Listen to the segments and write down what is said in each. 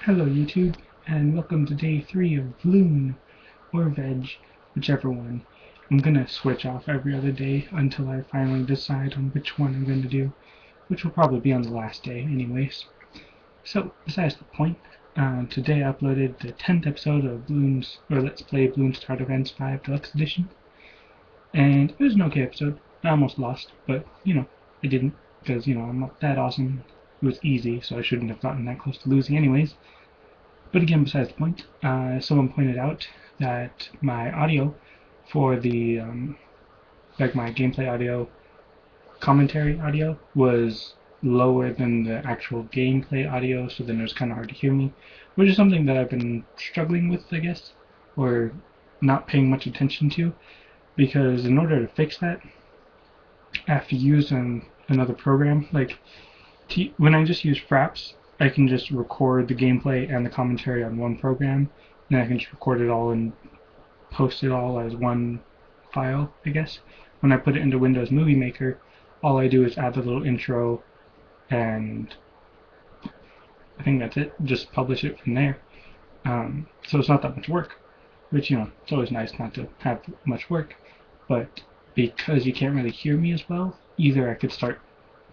Hello YouTube, and welcome to day 3 of Vlune, or Veg, whichever one. I'm gonna switch off every other day until I finally decide on which one I'm going to do, which will probably be on the last day anyways. So, besides the point, today I uploaded the 10th episode of Vlune's, or Let's Play Vlune Start Events 5 Deluxe Edition, and it was an okay episode. I almost lost, but, I didn't, because, I'm not that awesome. It was easy, so I shouldn't have gotten that close to losing anyways. But again, besides the point, someone pointed out that my audio for the, like my gameplay audio, commentary audio, was lower than the actual gameplay audio, so then it was kind of hard to hear me, which is something that I've been struggling with, I guess, or not paying much attention to, because in order to fix that, I have to use another program. Like, when I just use Fraps, I can just record the gameplay and the commentary on one program, and I can just record it all and post it all as one file, I guess. When I put it into Windows Movie Maker, all I do is add the little intro, and I think that's it. Just publish it from there. So it's not that much work, which, it's always nice not to have much work, but because you can't really hear me as well, either I could start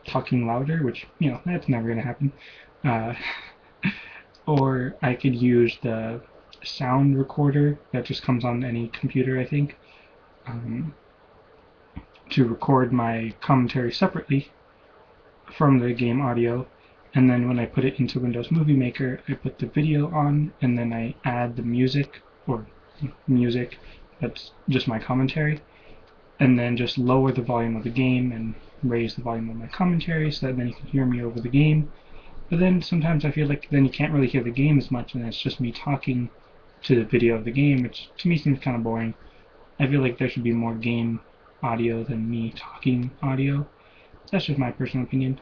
talking louder, which, that's never going to happen, or I could use the sound recorder that just comes on any computer, I think, to record my commentary separately from the game audio, and then when I put it into Windows Movie Maker, I put the video on, and then I add the music, or music that's just my commentary, and then just lower the volume of the game and raise the volume of my commentary so that then you can hear me over the game. But then sometimes I feel like then you can't really hear the game as much, and it's just me talking to the video of the game, which to me seems kind of boring. I feel like there should be more game audio than me talking audio. That's just my personal opinion.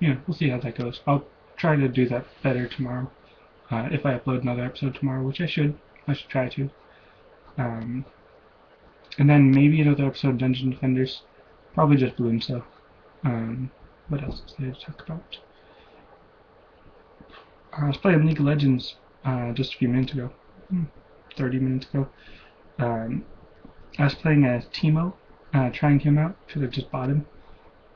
We'll see how that goes. I'll try to do that better tomorrow. If I upload another episode tomorrow, which I should try to. And then maybe another episode of Dungeon Defenders. Probably just Vlune, so. What else is there to talk about? I was playing League of Legends just a few minutes ago. 30 minutes ago. I was playing as Teemo, trying him out, because I just bought him.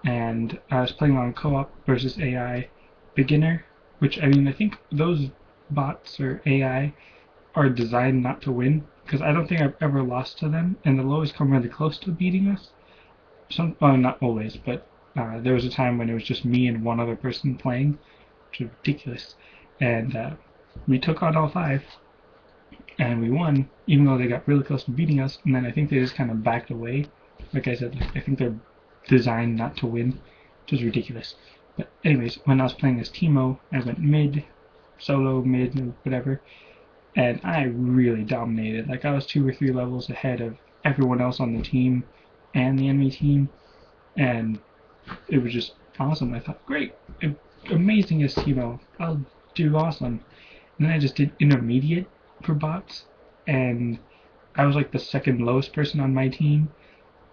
And I was playing on co-op versus AI beginner, which, I think those bots or AI are designed not to win, because I don't think I've ever lost to them, and they'll always come really close to beating us. Well, not always, but there was a time when it was just me and one other person playing, which was ridiculous, and we took on all 5, and we won, even though they got really close to beating us, and then I think they just kind of backed away. Like I said, I think they're designed not to win, which is ridiculous. But anyways, when I was playing as Teemo, I went mid, solo, mid, or whatever, and I really dominated. Like, I was 2 or 3 levels ahead of everyone else on the team and the enemy team, and it was just awesome. I thought, great, amazing as Teemo, I'll do awesome. And then I just did intermediate for bots, and I was like the second lowest person on my team,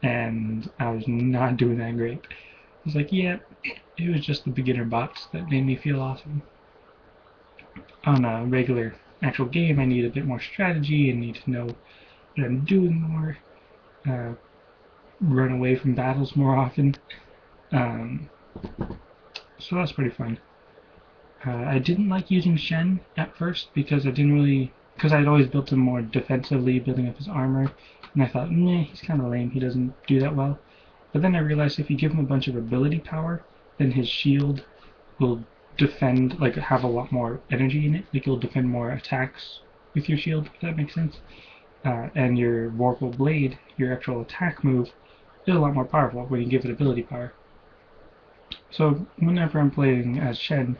and I was not doing that great. I was like, yeah, it was just the beginner bots that made me feel awesome. On a regular actual game, I need a bit more strategy and need to know what I'm doing more, run away from battles more often. So that's pretty fun. I didn't like using Shen at first because I'd always built him more defensively, building up his armor, and I thought, meh, he's kind of lame, he doesn't do that well. But then I realized if you give him a bunch of ability power, then his shield will defend, like, have a lot more energy in it. Like, you'll defend more attacks with your shield, if that makes sense. And your Vorpal Blade, your actual attack move, is a lot more powerful when you give it ability power. So whenever I'm playing as Shen,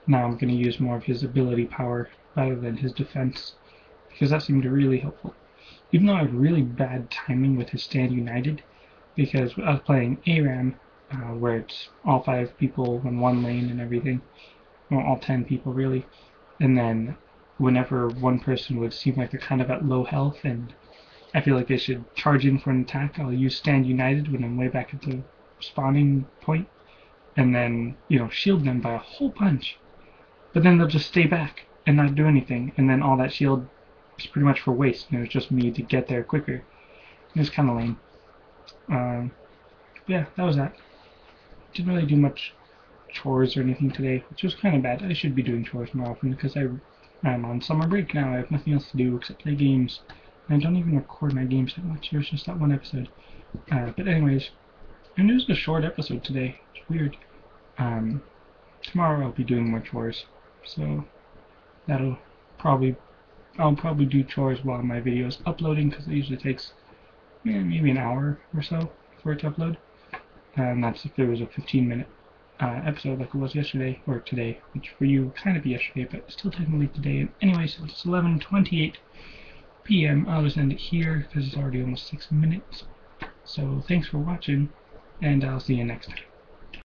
now I'm going to use more of his ability power rather than his defense, because that seemed really helpful. Even though I have really bad timing with his Stand United, because I was playing ARAM, where it's all 5 people in one lane and everything, well, all 10 people really, and then whenever one person would seem like they're kind of at low health and I feel like they should charge in for an attack, I'll use Stand United when I'm way back at the spawning point, and then, shield them by a whole bunch. but then they'll just stay back and not do anything, and then all that shield is pretty much for waste, and it was just me to get there quicker. It was kind of lame. Yeah, that was that. Didn't really do much chores or anything today, which was kind of bad. I should be doing chores more often because I'm on summer break now. I have nothing else to do except play games. And I don't even record my games that much. There's just that one episode. But anyways, and it was a short episode today. It's weird. Tomorrow I'll be doing more chores, so I'll probably do chores while my video is uploading because it usually takes maybe an hour or so for it to upload. And that's if there was a 15-minute episode like it was yesterday or today, which for you kind of yesterday, but still technically today. And anyways, it's 11:28 p.m. I'll just end it here because it's already almost 6 minutes. So thanks for watching, and I'll see you next time.